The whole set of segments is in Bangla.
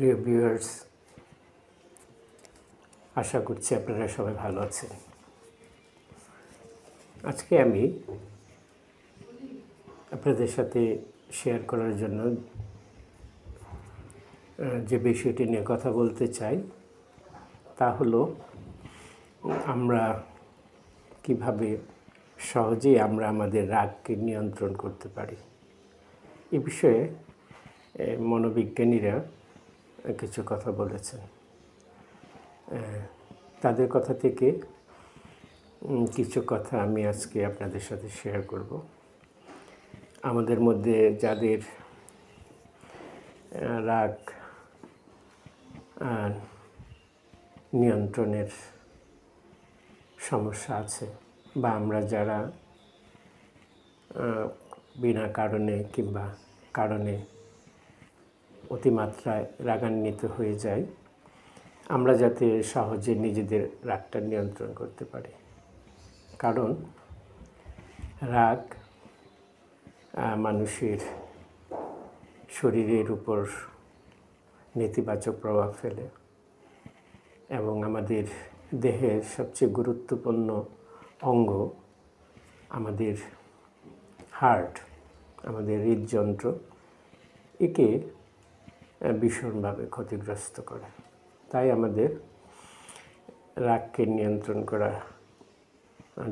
প্রিয় ভিউয়ার্স, আশা করছি আপনারা সবাই ভালো আছেন। আজকে আমি আপনাদের সাথে শেয়ার করার জন্য যে বিষয়টি নিয়ে কথা বলতে চাই তা হলো আমরা কিভাবে সহজেই আমরা আমাদের রাগকে নিয়ন্ত্রণ করতে পারি। এ বিষয়ে মনোবিজ্ঞানীরা কিছু কথা বলেছেন। তাদের কথা থেকে কিছু কথা আমি আজকে আপনাদের সাথে শেয়ার করব। আমাদের মধ্যে যাদের রাগ নিয়ন্ত্রণের সমস্যা আছে, বা আমরা যারা বিনা কারণে কিংবা কারণে অতিমাত্রায় রাগান্বিত হয়ে যাই, আমরা যাতে সহজে নিজেদের রাগটা নিয়ন্ত্রণ করতে পারি। কারণ রাগ মানুষের শরীরের উপর নেতিবাচক প্রভাব ফেলে এবং আমাদের দেহের সবচেয়ে গুরুত্বপূর্ণ অঙ্গ, আমাদের হার্ট, আমাদের হৃদযন্ত্র, একে ভীষণভাবে ক্ষতিগ্রস্ত করে। তাই আমাদের রাগকে নিয়ন্ত্রণ করা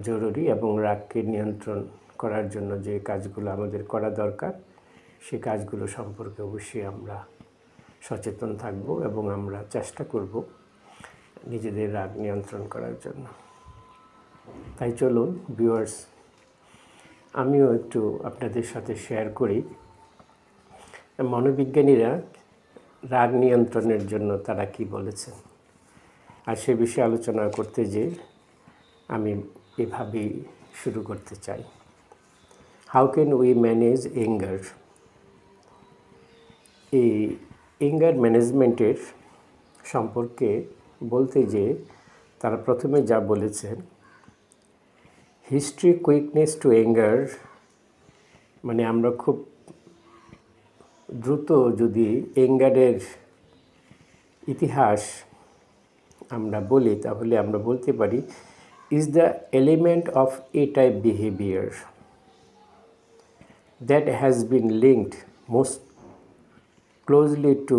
জরুরি, এবং রাগকে নিয়ন্ত্রণ করার জন্য যে কাজগুলো আমাদের করা দরকার সেই কাজগুলো সম্পর্কে অবশ্যই আমরা সচেতন থাকব এবং আমরা চেষ্টা করব নিজেদের রাগ নিয়ন্ত্রণ করার জন্য। তাই চলুন ভিউয়ার্স, আমিও একটু আপনাদের সাথে শেয়ার করি মনোবিজ্ঞানীরা রাগ নিয়ন্ত্রণের জন্য তারা কি বলেছেন। আর সে বিষয়ে আলোচনা করতে যেয়ে আমি এভাবেই শুরু করতে চাই। How can we manage anger? এই অ্যাঙ্গার ম্যানেজমেন্টের সম্পর্কে বলতে যেয়ে তারা প্রথমে যা বলেছেন, হিস্ট্রি কুইকনেস টু অ্যাঙ্গার, মানে আমরা খুব দ্রুত যদি অ্যাঙ্গারের ইতিহাস আমরা বলি তাহলে আমরা বলতে পারি, is the element of A-type behavior that has been linked most closely to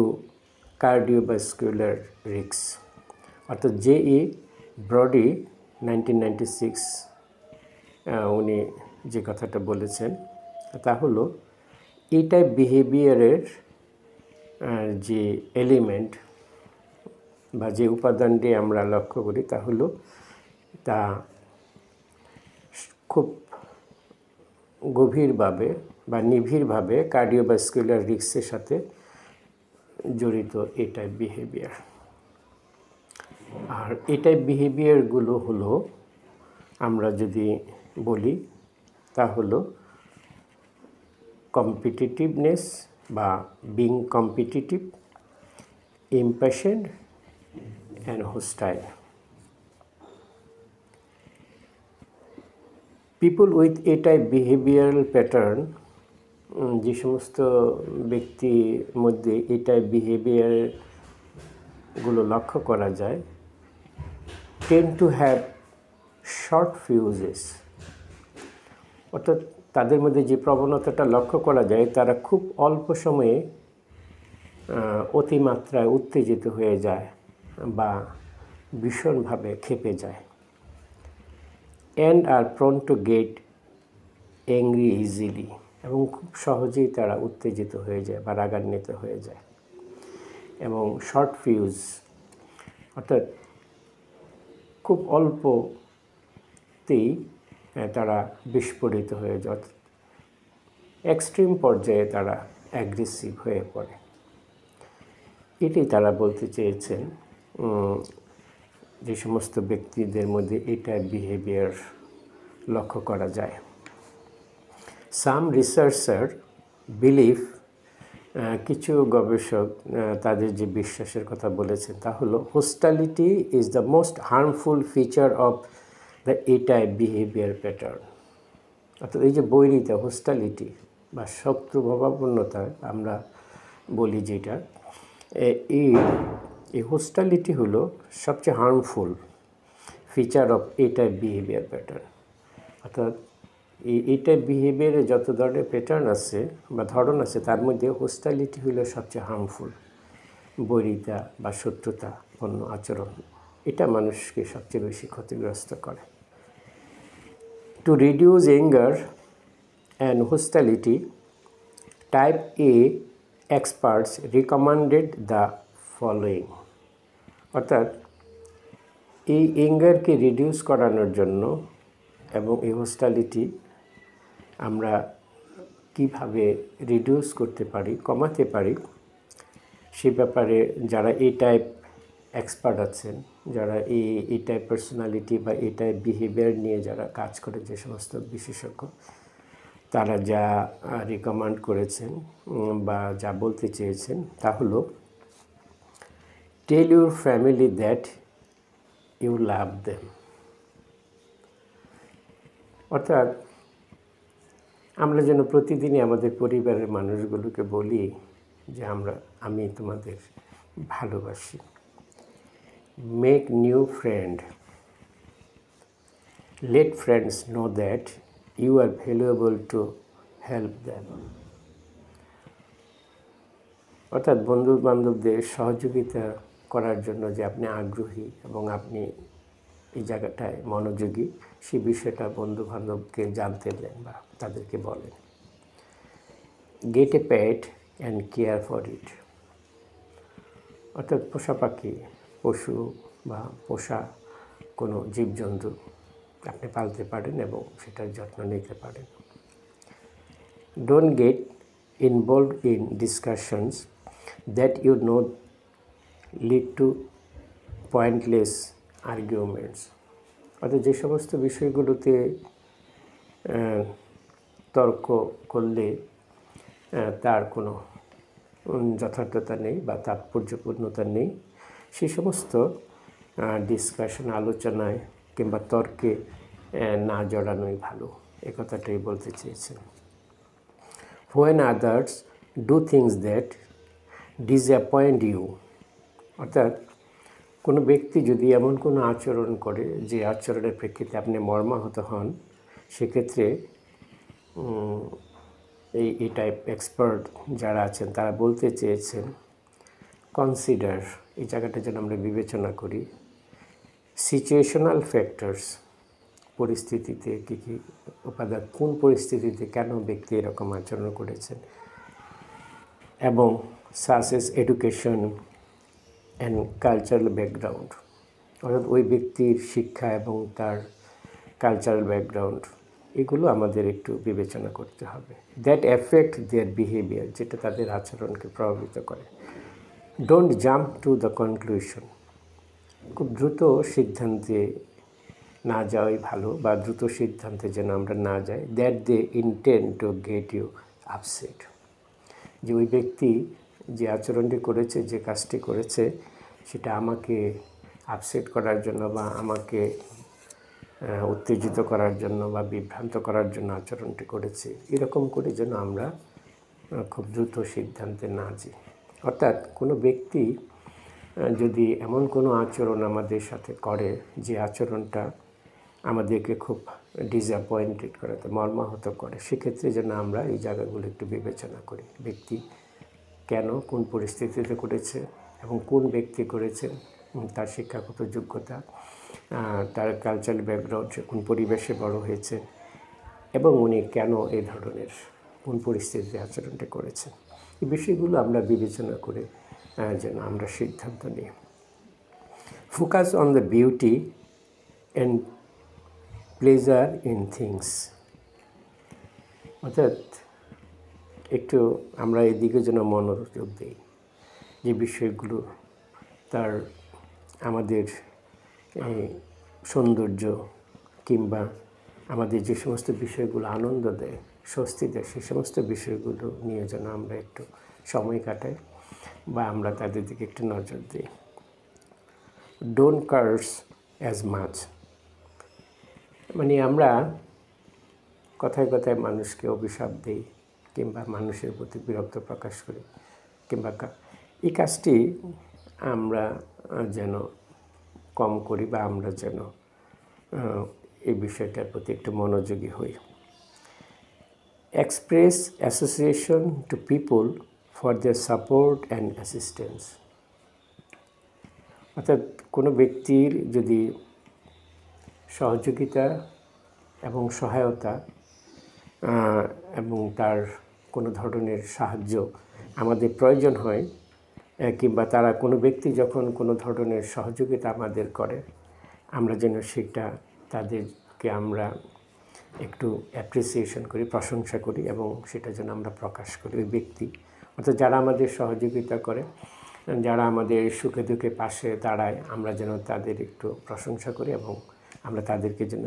cardiovascular risks. অর্থাৎ J.E. ব্রডি 1996 উনি যে কথাটা বলেছেন তা হলো A-type বিহেভিয়ারের যে এলিমেন্ট বা যে উপাদানটি আমরা লক্ষ্য করি তা হলো তা খুব গভীরভাবে বা নিবিড়ভাবে কার্ডিওভাস্কুলার রিস্কের সাথে জড়িত এই টাইপ বিহেভিয়ার। আর এই টাইপ বিহেভিয়ারগুলো হলো, আমরা যদি বলি তা হলো কম্পিটিটিভনেস বা being competitive, impatient and hostile. People with A type behavioural pattern, যে সমস্ত ব্যক্তির মধ্যে এই টাইপ বিহেভিয়ারগুলো লক্ষ্য করা যায়, টেন্ড টু হ্যাভ শর্ট ফিউজেস। অর্থাৎ তাদের মধ্যে যে প্রবণতাটা লক্ষ্য করা যায়, তারা খুব অল্প সময়ে অতিমাত্রায় উত্তেজিত হয়ে যায় বা ভীষণভাবে ক্ষেপে যায়। and are prone to get angry easily, এবং খুব সহজেই তারা উত্তেজিত হয়ে যায় বা রাগান্বিত হয়ে যায়। এবং শর্ট ফিউজ অর্থাৎ খুব অল্পতেই তারা বিস্ফোরিত হয়ে যায়, এক্সট্রিম পর্যায়ে তারা অ্যাগ্রেসিভ হয়ে পড়ে। এটি তারা বলতে চেয়েছেন যে সমস্ত ব্যক্তিদের মধ্যে এই টাইপ বিহেভিয়ার লক্ষ্য করা যায়। সাম রিসার্চার বিলিভ, কিছু গবেষক তাদের যে বিশ্বাসের কথা বলেছেন তা হলো, হোস্টালিটি is the most harmful feature of the A type behaviour pattern. অর্থাৎ এই যে বৈরিতা, হোস্টালিটি বা শত্রুভাবাপন্নতা আমরা বলি যেটা, এই এই হোস্টালিটি হলো সবচেয়ে harmful feature of A type behaviour pattern. অর্থাৎ এই টাইপ বিহেভিয়ারে যত ধরনের প্যাটার্ন আছে বা ধরন আছে তার মধ্যে হোস্টালিটি হলো সবচেয়ে হার্মফুল। বৈরিতা বা শত্রুতাপূর্ণ আচরণ এটা মানুষকে সবচেয়ে বেশি ক্ষতিগ্রস্ত করে। To reduce anger and হোস্টালিটি, type A experts recommended the following. অর্থাৎ এই অ্যাঙ্গারকে রিডিউস করানোর জন্য এবং এই হোস্টালিটি আমরা কিভাবে রিডিউস করতে পারি, কমাতে পারি, সে ব্যাপারে যারা এই টাইপ এক্সপার্ট আছেন, যারা এই টাইপ পার্সোনালিটি বা এই টাইপ বিহেভিয়ার নিয়ে যারা কাজ করে, যে সমস্ত বিশেষজ্ঞ, তারা যা রিকমেন্ড করেছেন বা যা বলতে চেয়েছেন তা হলো, tell your family that you love them. অর্থাৎ আমরা যেন প্রতিদিনই আমাদের পরিবারের মানুষগুলোকে বলি যে আমি তোমাদের ভালোবাসি। Make new friend, let friends know that you are valuable to help them. অর্থাৎ বন্ধু বান্ধবদের সহযোগিতা করার জন্য যে আপনি আগ্রহী এবং আপনি এই জায়গাটায় মনোযোগী, সেই বিষয়টা বন্ধু বান্ধবকে জানতে দেন বা তাদেরকে বলেন। Get a pet and care for it. অর্থাৎ পোষা পাখি, পশু বা পোষা কোনো জীবজন্তু আপনি পালতে পারেন এবং সেটার যত্ন নিতে পারেন। Don't get involved in discussions that you know lead to pointless arguments. অর্থাৎ যে সমস্ত বিষয়গুলোতে তর্ক করলে তার কোনো যথার্থতা নেই বা তাৎপর্যপূর্ণতা নেই, সেই সমস্ত ডিসকাশন, আলোচনায় কিংবা তর্কে না জড়ানোই ভালো, এ কথাটাই বলতে চেয়েছেন। When others do things that disappoint you. অর্থাৎ কোনো ব্যক্তি যদি এমন কোনো আচরণ করে যে আচরণের প্রেক্ষিতে আপনি মর্মাহত হন, সেক্ষেত্রে এই টাইপ এক্সপার্ট যারা আছেন তারা বলতে চেয়েছেন, কনসিডার, এই জায়গাটা যেন আমরা বিবেচনা করি, সিচুয়েশনাল ফ্যাক্টরস, পরিস্থিতিতে কী কী উপাদান, কোন পরিস্থিতিতে কেন ব্যক্তি এরকম আচরণ করেছেন, এবং সাসেস এডুকেশন অ্যান্ড কালচারাল ব্যাকগ্রাউন্ড। অর্থাৎ ওই ব্যক্তির শিক্ষা এবং তার কালচারাল ব্যাকগ্রাউন্ড, এগুলো আমাদের একটু বিবেচনা করতে হবে। দ্যাট এফেক্ট দেয়ার বিহেভিয়ার, যেটা তাদের আচরণকে প্রভাবিত করে। Don't jump to the conclusion, খুব দ্রুত সিদ্ধান্তে না যাওয়াই ভালো বা দ্রুত সিদ্ধান্তে যেন আমরা না যাই। That they intend to get you upset, যে ওই ব্যক্তি যে আচরণটি করেছে, যে কাজটি করেছে, সেটা আমাকে আপসেট করার জন্য বা আমাকে উত্তেজিত করার জন্য বা বিভ্রান্ত করার জন্য আচরণটি করেছে, এরকম করে যেন আমরা খুব দ্রুত সিদ্ধান্তে না যাই। অর্থাৎ কোনো ব্যক্তি যদি এমন কোনো আচরণ আমাদের সাথে করে যে আচরণটা আমাদেরকে খুব ডিসঅ্যাপয়েন্টেড করে, মর্মাহত করে, সেক্ষেত্রে যেন আমরা এই জায়গাগুলো একটু বিবেচনা করি। ব্যক্তি কেন, কোন পরিস্থিতিতে করেছে এবং কোন ব্যক্তি করেছেন, তার শিক্ষাগত যোগ্যতা, তার কালচারাল ব্যাকগ্রাউন্ড, কোন পরিবেশে বড় হয়েছে এবং উনি কেন এই ধরনের কোন পরিস্থিতিতে আচরণটা করেছেন, এই বিষয়গুলো আমরা বিবেচনা করে যেন আমরা সিদ্ধান্ত নিই। Focus on the beauty and pleasure in things. অর্থাৎ একটু আমরা এদিকে যেন মনোযোগ দিই, যে বিষয়গুলো তার আমাদের সৌন্দর্য কিংবা আমাদের যে সমস্ত বিষয়গুলো আনন্দ দেয়, স্বস্তি দেয়, সেই সমস্ত বিষয়গুলো নিয়ে যেন আমরা একটু সময় কাটাই বা আমরা তাদের দিকে একটু নজর দিই। ডোন্ট কার্স অ্যাজ মাচ, মানে আমরা কথায় কথায় মানুষকে অভিশাপ দিই কিংবা মানুষের প্রতি বিরক্ত প্রকাশ করি কিংবা এই কাজটি আমরা যেন কম করি বা আমরা যেন এই বিষয়টার প্রতি একটু মনোযোগী হই। Express association to people for their support and assistance, অর্থাৎ কোনো ব্যক্তির যদি সহযোগিতা এবং সহায়তা এবং তার কোনো ধরনের সাহায্য আমাদের প্রয়োজন হয়, কিংবা তারা কোনো ব্যক্তি যখন কোনো ধরনের সহযোগিতা আমাদের করে, আমরা যেন সেটা তাদেরকে আমরা একটু অ্যাপ্রিসিয়েশন করি, প্রশংসা করি এবং সেটা যেন আমরা প্রকাশ করি। ওই ব্যক্তি অর্থাৎ যারা আমাদের সহযোগিতা করে, যারা আমাদের সুখে দুঃখে পাশে দাঁড়ায়, আমরা যেন তাদের একটু প্রশংসা করি এবং আমরা তাদেরকে যেন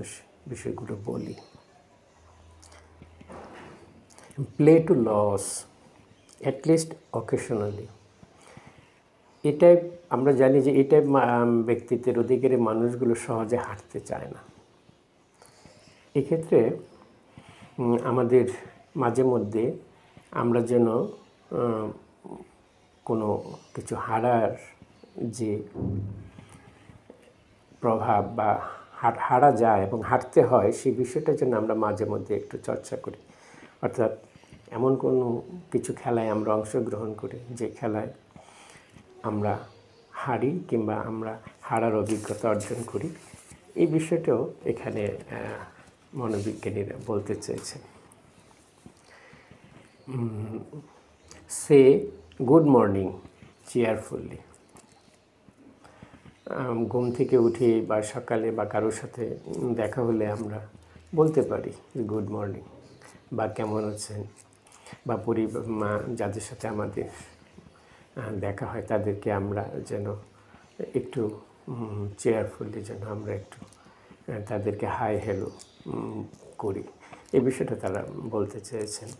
বিষয়গুলো বলি। Play to lose at least occasionally, এটাই আমরা জানি যে এটাই ব্যক্তিত্বের অধিকারী মানুষগুলো সহজে হাঁটতে চায় না। এক্ষেত্রে আমাদের মাঝে মধ্যে আমরা যেন কোনো কিছু হারার যে প্রভাব বা হারা যায় এবং হাঁটতে হয়, সেই বিষয়টা যেন আমরা মাঝে মধ্যে একটু চর্চা করি। অর্থাৎ এমন কোনো কিছু খেলায় আমরা অংশগ্রহণ করি যে খেলায় আমরা হারি কিংবা আমরা হারার অভিজ্ঞতা অর্জন করি। এই বিষয়টাও এখানে মনোবিজ্ঞানীরা বলতে চেয়েছেন। সে গুড মর্নিং চেয়ারফুলি, ঘুম থেকে উঠে বা সকালে বা কারোর সাথে দেখা হলে আমরা বলতে পারি গুড মর্নিং বা কেমন আছেন, বা যাদের সাথে আমাদের দেখা হয় তাদেরকে আমরা যেন একটু চেয়ারফুলি যেন আমরা একটু তাদেরকে হাই হ্যালো করি। এই বিষয়টা তারা বলতে চেয়েছেন।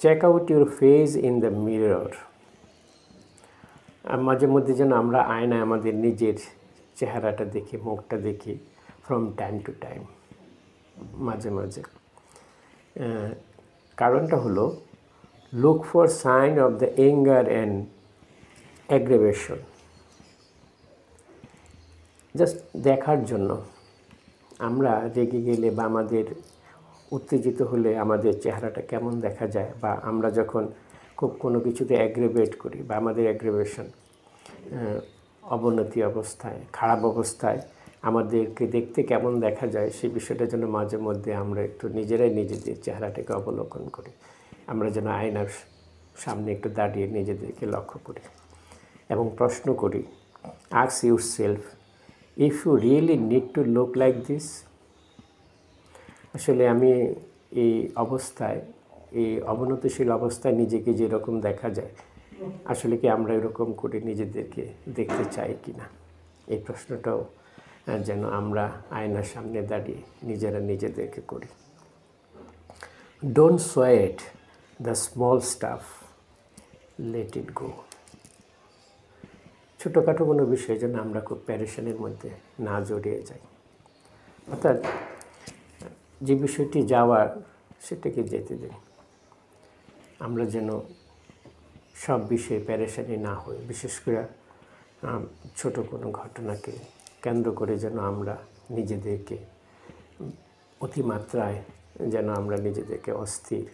Check out your face in the mirror, মাঝে মধ্যে যেন আমরা আয়নায় আমাদের নিজের চেহারাটা দেখি, মুখটা দেখি ফ্রম টাইম টু টাইম, মাঝে মাঝে। কারণটা হলো look for sign of the anger and aggravation, just দেখার জন্য আমরা রেগে গেলে বা আমাদের উত্তেজিত হলে আমাদের চেহারাটা কেমন দেখা যায়, বা আমরা যখন খুব কোনো কিছুতে অ্যাগ্রেভেট করি বা আমাদের অ্যাগ্রেভেশন অবনতি অবস্থায়, খারাপ অবস্থায় আমাদেরকে দেখতে কেমন দেখা যায়, সেই বিষয়টা যেন মাঝে মধ্যে আমরা একটু নিজেরাই নিজেদের চেহারাটাকে অবলোকন করি। আমরা যেন আয়নার সামনে একটু দাঁড়িয়ে নিজেদেরকে লক্ষ্য করি এবং প্রশ্ন করি, ask yourself if you really need to look like this, আসলে আমি এই অবস্থায়, এই অবনতিশীল অবস্থায় নিজেকে যেরকম দেখা যায়, আসলে কি আমরা এরকম করে নিজেদেরকে দেখতে চাই কি না? এই প্রশ্নটাও যেন আমরা আয়নার সামনে দাঁড়িয়ে নিজেরা নিজেদেরকে করি। Don't sweat the small stuff, let it go, ছোটোখাটো কোনো বিষয় যেন আমরা খুব প্যারেশানের মধ্যে না জড়িয়ে যাই। অর্থাৎ যে বিষয়টি যাওয়ার সেটাকে যেতে দিন, আমরা যেন সব বিষয়ে প্যারেশানি না হই। বিশেষ করে ছোট কোনো ঘটনাকে কেন্দ্র করে যেন আমরা নিজেদেরকে অতিমাত্রায় যেন আমরা নিজেদেরকে অস্থির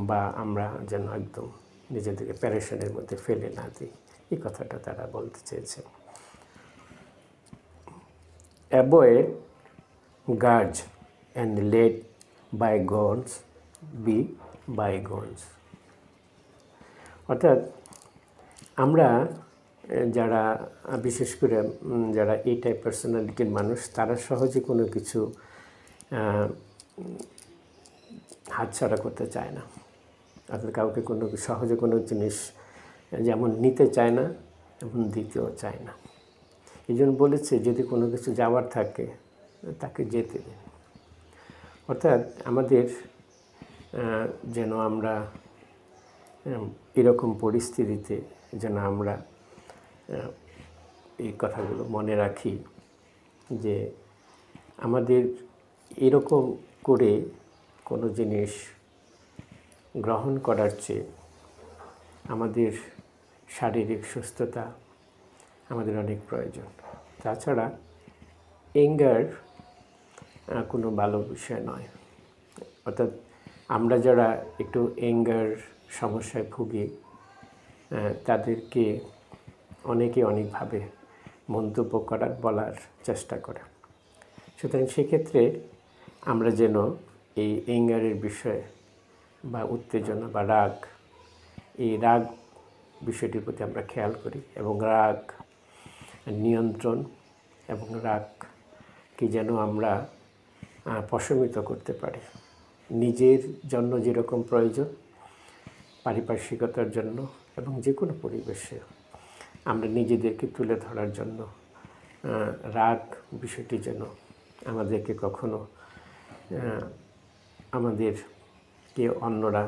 বা আমরা যেন একদম নিজেদেরকে প্যারেশানের মধ্যে ফেলে না দিই, এই কথাটা তারা বলতে চেয়েছে। Avoid grudge and let bygones be bygones, অর্থাৎ আমরা যারা বিশেষ করে যারা এই টাইপ পার্সোনালিটির মানুষ, তারা সহজে কোনো কিছু হাতছাড়া করতে চায় না। অর্থাৎ কাউকে কোনো সহজে কোনো জিনিস যেমন নিতে চায় না এবং দিতেও চায় না। এই জন্য বলেছে যদি কোনো কিছু যাওয়ার থাকে তাকে যেতে দিন। অর্থাৎ আমাদের যেন আমরা এরকম পরিস্থিতিতে যেন আমরা এই কথাগুলো মনে রাখি যে আমাদের এরকম করে কোনো জিনিস গ্রহণ করার চেয়ে আমাদের শারীরিক সুস্থতা আমাদের অনেক প্রয়োজন। তাছাড়া অ্যাঙ্গার কোনো ভালো বিষয় নয়। অর্থাৎ আমরা যারা একটু অ্যাঙ্গার সমস্যায় ভুগি তাদেরকে অনেকে অনেকভাবে মন্তব্য বলার চেষ্টা করে। সুতরাং সেক্ষেত্রে আমরা যেন এই অ্যাঙ্গারের বিষয়ে বা উত্তেজনা বা রাগ, এই রাগ বিষয়টির প্রতি আমরা খেয়াল করি এবং রাগ নিয়ন্ত্রণ এবং রাগকে যেন আমরা প্রশমিত করতে পারি। নিজের জন্য যেরকম প্রয়োজন, পারিপার্শ্বিকতার জন্য এবং যে কোনো পরিবেশে আমরা নিজেদেরকে তুলে ধরার জন্য রাগ বিষয়টি যেন আমাদেরকে কখনো আমাদেরকে অন্যরা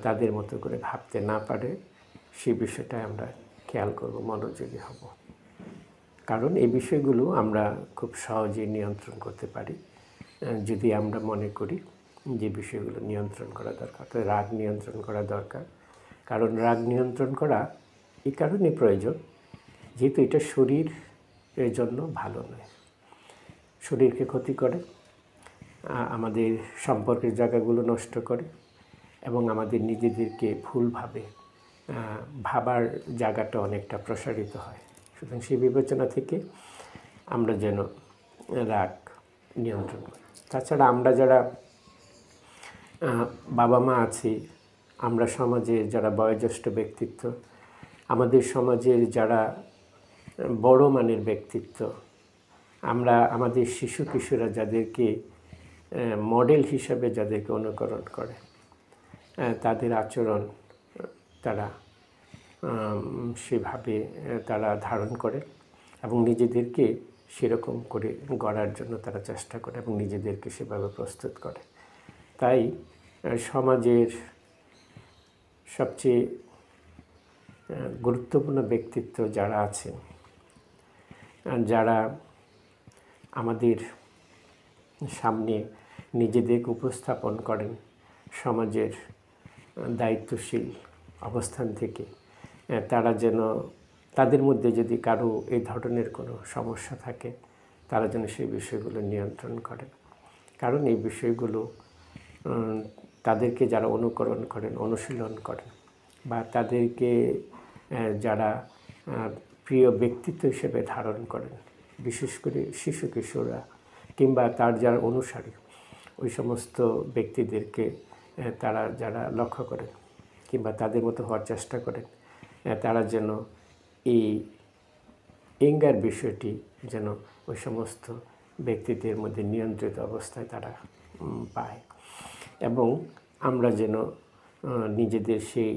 তাদের মতো করে ভাবতে না পারে, সেই বিষয়টায় আমরা খেয়াল করব, মনোযোগী হব। কারণ এই বিষয়গুলো আমরা খুব সহজেই নিয়ন্ত্রণ করতে পারি যদি আমরা মনে করি যে বিষয়গুলো নিয়ন্ত্রণ করা দরকার। তো রাগ নিয়ন্ত্রণ করা দরকার। কারণ রাগ নিয়ন্ত্রণ করা এই কারণে প্রয়োজন, যেহেতু এটা শরীরের জন্য ভালো নয়, শরীরকে ক্ষতি করে, আমাদের সম্পর্কের জায়গাগুলো নষ্ট করে এবং আমাদের নিজেদেরকে ভুলভাবে ভাবার জায়গাটা অনেকটা প্রসারিত হয়। সুতরাং সেই বিবেচনা থেকে আমরা যেন রাগ নিয়ন্ত্রণ করি। তাছাড়া আমরা যারা বাবা মা আছি, আমরা সমাজে যারা বয়োজ্যেষ্ঠ ব্যক্তিত্ব, আমাদের সমাজের যারা বড় মানের ব্যক্তিত্ব, আমরা আমাদের শিশু কিশোররা যাদেরকে মডেল হিসাবে যাদেরকে অনুকরণ করে, তাদের আচরণ তারা সেভাবে তারা ধারণ করে এবং নিজেদেরকে সেরকম করে গড়ার জন্য তারা চেষ্টা করে এবং নিজেদেরকে সেভাবে প্রস্তুত করে। তাই সমাজের সবচেয়ে গুরুত্বপূর্ণ ব্যক্তিত্ব যারা আছেন, যারা আমাদের সামনে নিজেদেরকে উপস্থাপন করেন সমাজের দায়িত্বশীল অবস্থান থেকে, তারা যেন তাদের মধ্যে যদি কারো এই ধরনের কোনো সমস্যা থাকে, তারা যেন সেই বিষয়গুলো নিয়ন্ত্রণ করেন। কারণ এই বিষয়গুলো তাদেরকে যারা অনুকরণ করেন, অনুশীলন করেন, বা তাদেরকে যারা প্রিয় ব্যক্তিত্ব হিসেবে ধারণ করেন, বিশেষ করে শিশু কিশোররা কিংবা তার যারা অনুসারী, ওই সমস্ত ব্যক্তিদেরকে তারা যারা লক্ষ্য করেন কিংবা তাদের মতো হওয়ার চেষ্টা করেন, তারা যেন এই অ্যাঙ্গার বিষয়টি যেন ওই সমস্ত ব্যক্তিদের মধ্যে নিয়ন্ত্রিত অবস্থায় তারা পায় এবং আমরা যেন নিজেদের সেই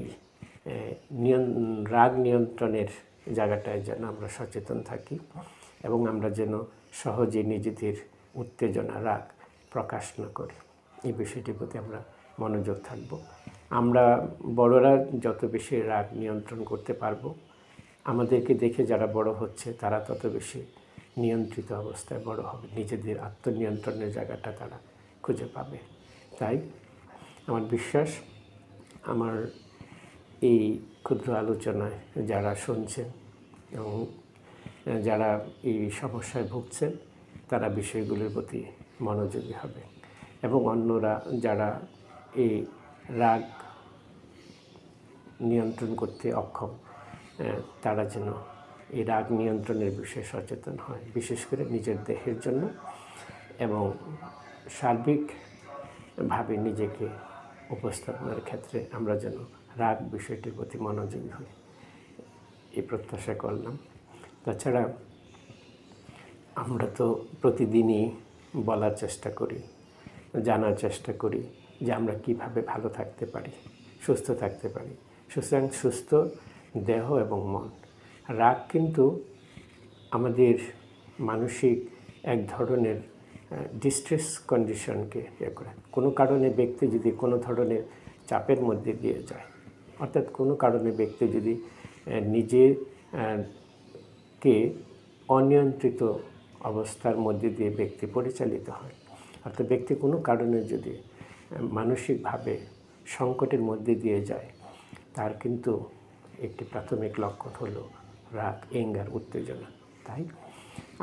রাগ নিয়ন্ত্রণের জায়গাটায় যেন আমরা সচেতন থাকি এবং আমরা যেন সহজে নিজেদের উত্তেজনা, রাগ প্রকাশ না করি। এই বিষয়টির প্রতি আমরা মনোযোগ থাকব। আমরা বড়রা যত বেশি রাগ নিয়ন্ত্রণ করতে পারবো, আমাদেরকে দেখে যারা বড় হচ্ছে তারা তত বেশি নিয়ন্ত্রিত অবস্থায় বড় হবে, নিজেদের আত্মনিয়ন্ত্রণের জায়গাটা তারা খুঁজে পাবে। তাই আমার বিশ্বাস, আমার এই ক্ষুদ্র আলোচনায় যারা শুনছেন এবং যারা এই সমস্যায় ভুগছেন, তারা বিষয়গুলোর প্রতি মনোযোগী হবে এবং অন্যরা যারা এই রাগ নিয়ন্ত্রণ করতে অক্ষম, তারা যেন এই রাগ নিয়ন্ত্রণের বিষয়ে সচেতন হয়, বিশেষ করে নিজের দেহের জন্য এবং সার্বিকভাবে নিজেকে উপস্থাপনের ক্ষেত্রে আমরা যেন রাগ বিষয়টির প্রতি মনোযোগী হই, এই প্রত্যাশা করলাম। তাছাড়া আমরা তো প্রতিদিনই বলার চেষ্টা করি, জানার চেষ্টা করি যে আমরা কিভাবে ভালো থাকতে পারি, সুস্থ থাকতে পারি। সুতরাং সুস্থ দেহ এবং মন। রাগ কিন্তু আমাদের মানসিক এক ধরনের ডিস্ট্রেস কন্ডিশনকে করে। কোনো কারণে ব্যক্তি যদি কোনো ধরনের চাপের মধ্যে দিয়ে যায়, অর্থাৎ কোনো কারণে ব্যক্তি যদি নিজেকে অনিয়ন্ত্রিত অবস্থার মধ্যে দিয়ে ব্যক্তি পরিচালিত হয়, অর্থাৎ ব্যক্তি কোনো কারণে যদি মানসিকভাবে সংকটের মধ্যে দিয়ে যায়, তার কিন্তু একটি প্রাথমিক লক্ষণ হলো রাগ, এঙ্গার, উত্তেজনা। তাই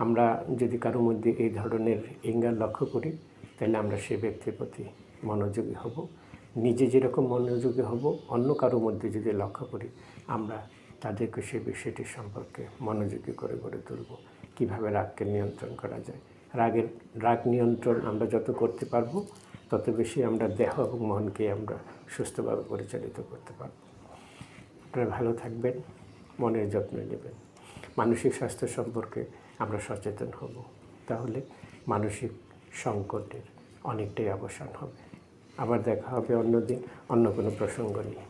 আমরা যদি কারো মধ্যে এই ধরনের এঙ্গার লক্ষ্য করি, তাহলে আমরা সে ব্যক্তির প্রতি মনোযোগী হব। নিজে যেরকম মনোযোগী হব, অন্য কারো মধ্যে যদি লক্ষ্য করি, আমরা তাদেরকে সে বিষয়টি সম্পর্কে মনোযোগী করে গড়ে তুলব। কীভাবে রাগকে নিয়ন্ত্রণ করা যায়। রাগ নিয়ন্ত্রণ আমরা যত করতে পারবো, তত বেশি আমরা দেহ এবং মনকে আমরা সুস্থভাবে পরিচালিত করতে পারব। আপনারা ভালো থাকবেন, মনের যত্ন নেবেন। মানসিক স্বাস্থ্য সম্পর্কে আমরা সচেতন হব, তাহলে মানসিক সংকটের অনেকটাই অবসান হবে। আবার দেখা হবে অন্য দিন, অন্য কোনো প্রসঙ্গ নিয়ে।